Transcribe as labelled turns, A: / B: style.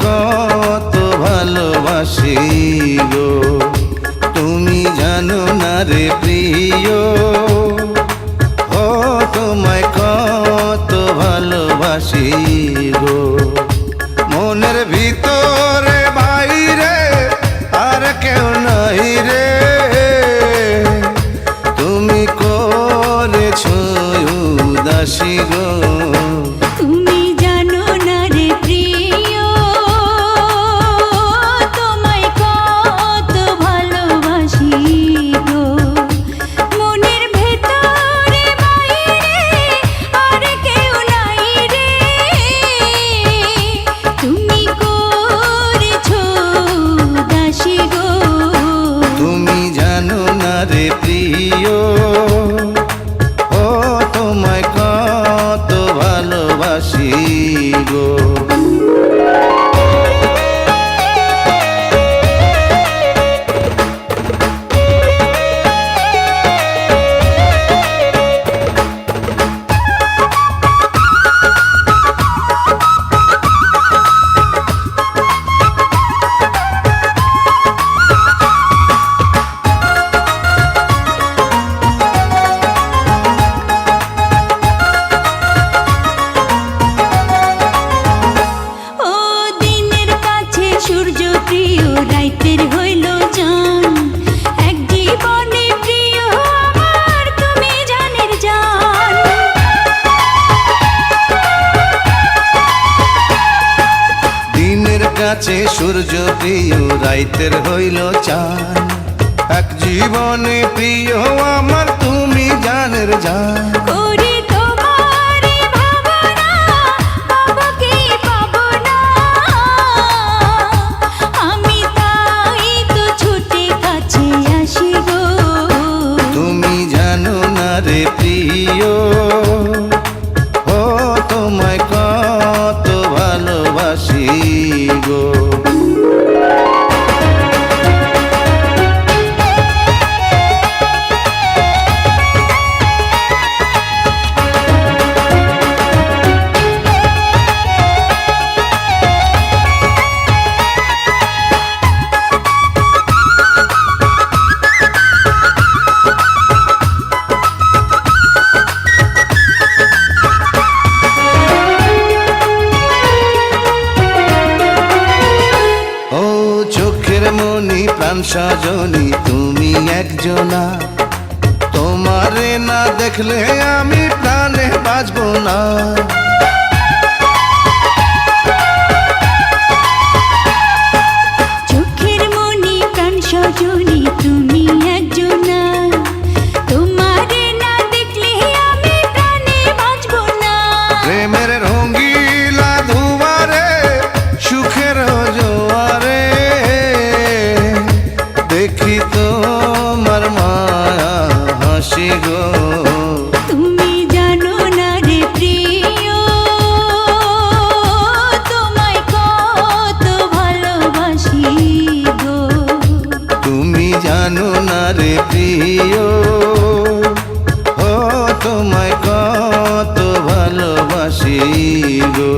A: কত ভালোবাসি গো, তুমি জানো না রে প্রিয়, ও তোমায় কত ভালোবাসি গো। মনের ভিতরে বাইরে আর কেউ নাই রে, তুমি করেছো উদাসী গো।
B: তুমি জানো না রে প্রিয়, তোমায় কত ভালোবাসি গো। মনের ভেতরে বাইরে আর কেউ নাই রে, তুমি করেছো উদাসী গো।
A: তুমি জানো না রে প্রিয়, ও তোমায় কত ভালোবাসি গো।
B: সূর্য প্রিয় রাইতের হইল জান, এক জীবনে প্রিয় আমার তুমি জানের জান।
A: দিনের কাছে সূর্য প্রিয় রাইতের হইল চান, এক জীবনে প্রিয় আমার তুমি জানের জান।
B: করি তোমারে ভাবনা, পাবো কি পাবো না, আমি তাই তো ছুটে কাছে আসি গো।
A: তুমি জানো না রে প্রিয়, ও তোমায় কত ভালোবাসি গো। চোখের মনি প্রাণ সজনী তুমি একজনা, তোমারে না দেখলে আমি প্রাণে বাঁচব না।
B: চোখের মনি প্রাণ সজনী তুমি একজনা, তোমারে না দেখলে আমি প্রাণে বাঁচব না।
A: প্রেমের রঙ্গিলা দুয়ারে সুখের জোয়ারে, দেখি তোমার মায়া হাসি গো।
B: তুমি জানো না রে প্রিয়, তোমায় কত ভালোবাসি গো।
A: তুমি জানো না রে প্রিয়, ও তোমায় কত ভালোবাসি গো।